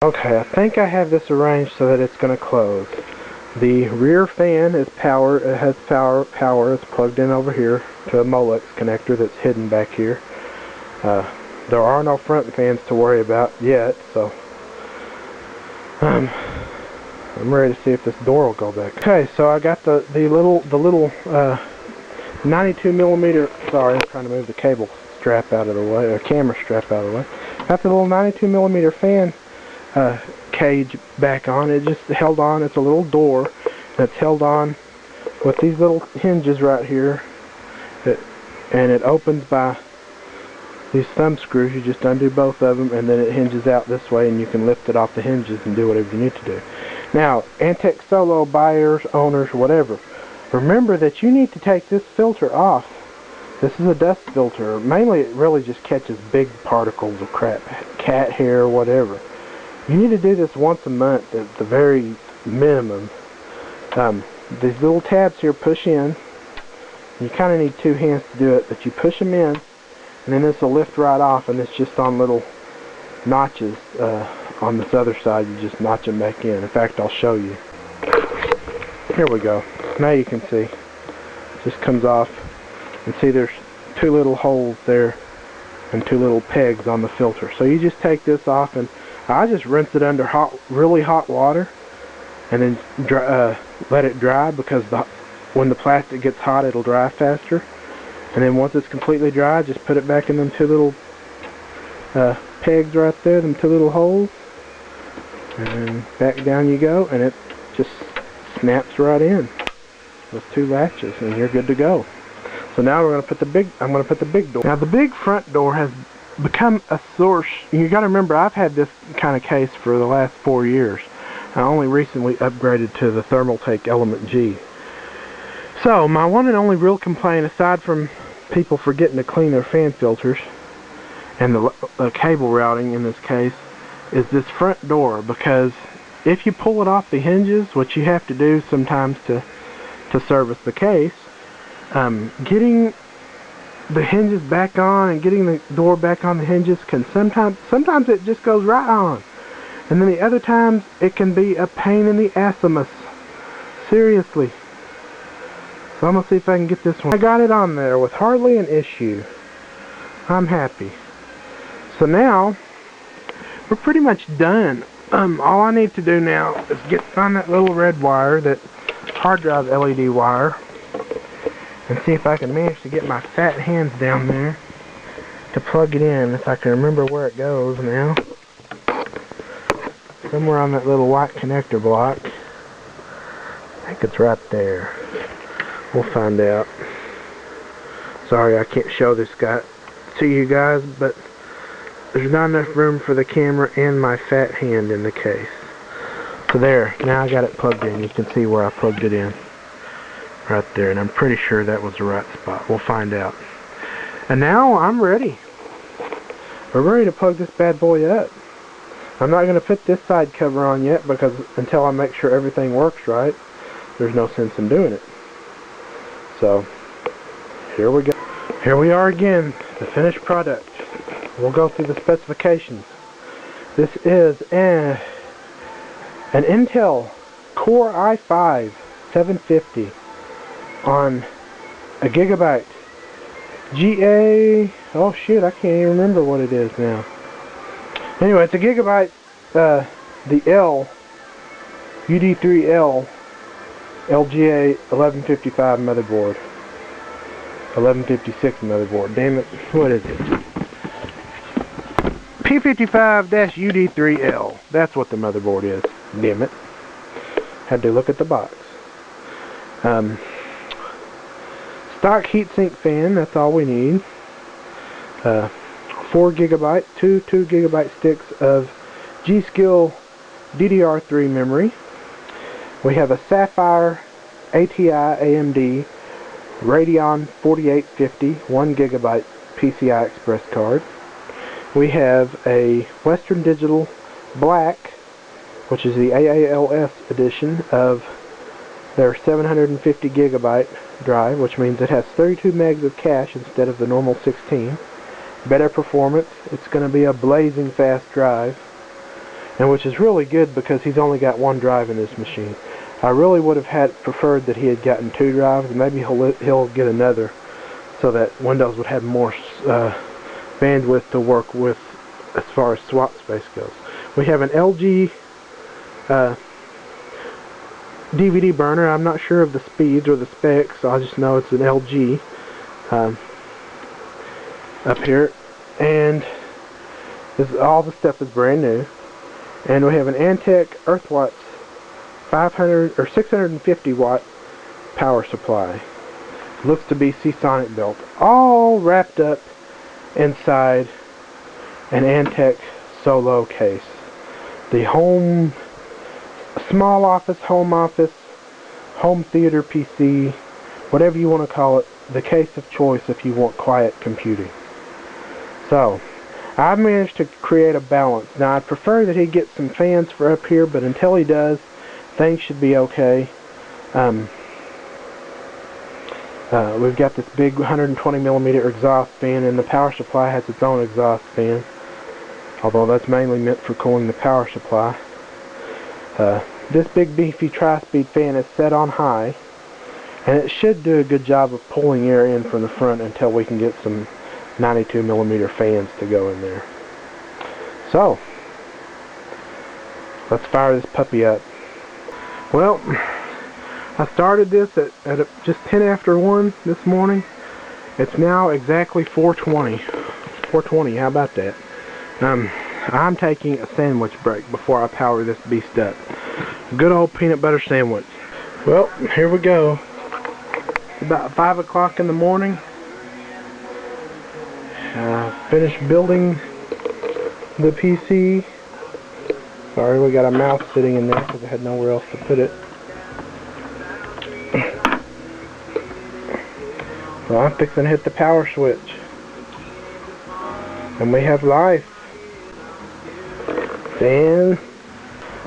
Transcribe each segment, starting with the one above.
Okay, I think I have this arranged so that it's going to close. The rear fan is powered. It has power. It's plugged in over here to a Molex connector that's hidden back here. There are no front fans to worry about yet, so I'm ready to see if this door will go back. Okay, so I got the little 92 millimeter. Sorry, I'm trying to move the cable strap out of the way, or camera strap out of the way. Got the little 92 millimeter fan cage back on. It just held on. It's a little door that's held on with these little hinges right here, and it opens by these thumb screws. You just undo both of them, and then it hinges out this way, and you can lift it off the hinges and do whatever you need to do. Now, Antec Solo buyers, owners, whatever, remember that you need to take this filter off. This is a dust filter. Mainly it really just catches big particles of crap, cat hair, whatever. You need to do this once a month at the very minimum. These little tabs here push in. You kind of need two hands to do it, but you push them in, and then this will lift right off, and it's just on little notches. On this other side, you just notch them back in. In fact, I'll show you. Here we go. Now you can see. Just comes off. And see, there's two little holes there and two little pegs on the filter. So you just take this off, and I just rinse it under really hot water, and then let it dry, because when the plastic gets hot, it'll dry faster. And then once it's completely dry, just put it back in them two little pegs right there, them two little holes, and back down you go, and it just snaps right in with two latches, and you're good to go. So now we're going to put I'm going to put the big door. Now the big front door has become a source. You got to remember, I've had this kind of case for the last 4 years. I only recently upgraded to the Thermaltake Element G. So my one and only real complaint, aside from people forgetting to clean their fan filters and the cable routing in this case, is this front door. Because if you pull it off the hinges, which you have to do sometimes to service the case, getting the hinges back on and getting the door back on the hinges can sometimes it just goes right on, and then the other times it can be a pain in the assamus. Seriously. So I'm gonna see if I can get this one. I got it on there with hardly an issue. I'm happy. So now we're pretty much done. All I need to do now is find that little red wire, that hard drive LED wire, and see if I can manage to get my fat hands down there to plug it in, if I can remember where it goes now. Somewhere on that little white connector block. I think it's right there. We'll find out. Sorry, I can't show this guy to you guys, but there's not enough room for the camera and my fat hand in the case. So there, now I got it plugged in. You can see where I plugged it in. Right there, and I'm pretty sure that was the right spot. We'll find out. And now I'm ready. We're ready to plug this bad boy up. I'm not going to put this side cover on yet, because until I make sure everything works right, there's no sense in doing it. So here we go. Here we are again, the finished product. We'll go through the specifications. This is an Intel Core i5 750 on a gigabyte GA. Oh shoot, I can't even remember what it is now. Anyway, it's a gigabyte, the L UD3L LGA 1155 motherboard. 1156 motherboard. Damn it, what is it? P55-UD3L. That's what the motherboard is. Damn it. Had to look at the box. Stock heatsink fan, that's all we need. 4 gigabyte, two 2 gigabyte sticks of G-Skill DDR3 memory. We have a Sapphire ATI AMD Radeon 4850 1 gigabyte PCI Express card. We have a Western Digital Black, which is the AALS edition of their 750 gigabyte drive, which means it has 32 megs of cache instead of the normal 16. Better performance. It's going to be a blazing fast drive. and which is really good because he's only got one drive in this machine. I really would have preferred that he had gotten 2 drives. Maybe he'll get another, so that Windows would have more bandwidth to work with as far as swap space goes. We have an LG DVD burner. I'm not sure of the speeds or the specs. I just know it's an LG up here, and all the stuff is brand new. And we have an Antec Earthwatts 500 or 650 watt power supply. Looks to be Seasonic built, all wrapped up inside an Antec Solo case. The home, small office, home theater PC, whatever you want to call it, the case of choice if you want quiet computing. So, I've managed to create a balance. Now, I'd prefer that he get some fans for up here, but until he does, things should be okay. We've got this big 120mm exhaust fan, and the power supply has its own exhaust fan, although that's mainly meant for cooling the power supply. This big beefy tri-speed fan is set on high, and it should do a good job of pulling air in from the front until we can get some 92mm fans to go in there. So, let's fire this puppy up. Well, I started this at just 10 after 1 this morning. It's now exactly 4:20. 4:20, how about that? I'm taking a sandwich break before I power this beast up. Good old peanut butter sandwich. Well, here we go. It's about 5 o'clock in the morning. Finished building the PC. Sorry, we got a mouse sitting in there because I had nowhere else to put it. So I'm fixing to hit the power switch. And we have life. Then,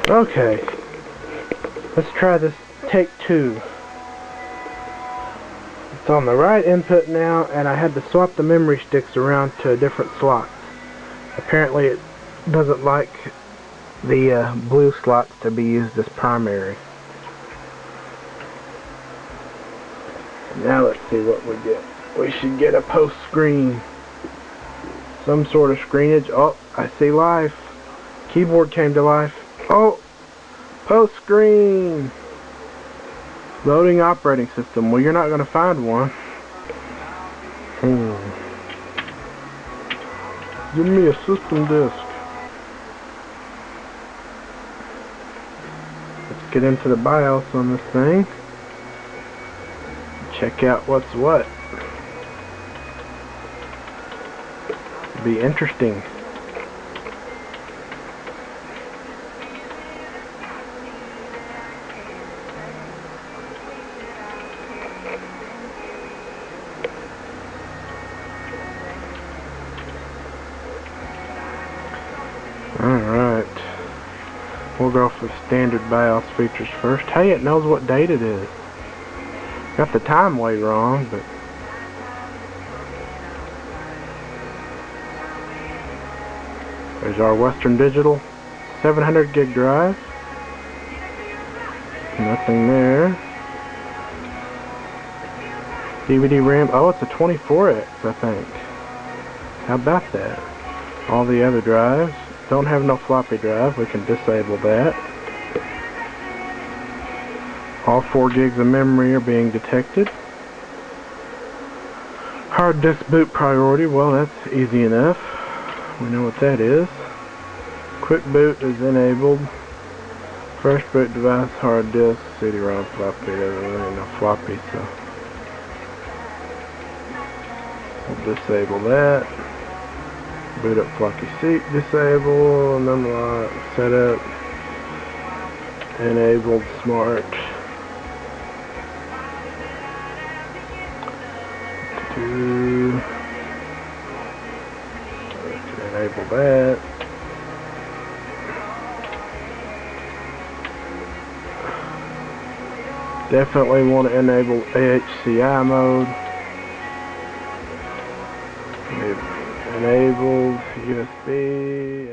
okay. Let's try this take 2. It's on the right input now, and I had to swap the memory sticks around to different slots. Apparently it doesn't like the blue slots to be used as primary. Now let's see what we get. We should get a post screen. Some sort of screenage. Oh, I see life. Keyboard came to life. Oh, post screen. Loading operating system. Well, you're not going to find one. Give me a system disk. Let's get into the BIOS on this thing. Check out what's what. Be interesting. Alright. We'll go for the standard BIOS features first. Hey, it knows what date it is. Got the time way wrong, but there's our Western Digital 700 gig drive. Nothing there. DVD RAM. Oh, it's a 24X, I think. How about that? All the other drives don't have no floppy drive. We can disable that. All 4 gigs of memory are being detected. Hard disk boot priority. Well, that's easy enough. We know what that is. Quick boot is enabled. Fresh boot device, hard disk, CD-ROM, floppy. There ain't no floppy, so we'll disable that. Boot up floppy seat, disable, number lock, setup, enabled smart. Enable that. Definitely want to enable AHCI mode. Enabled USB.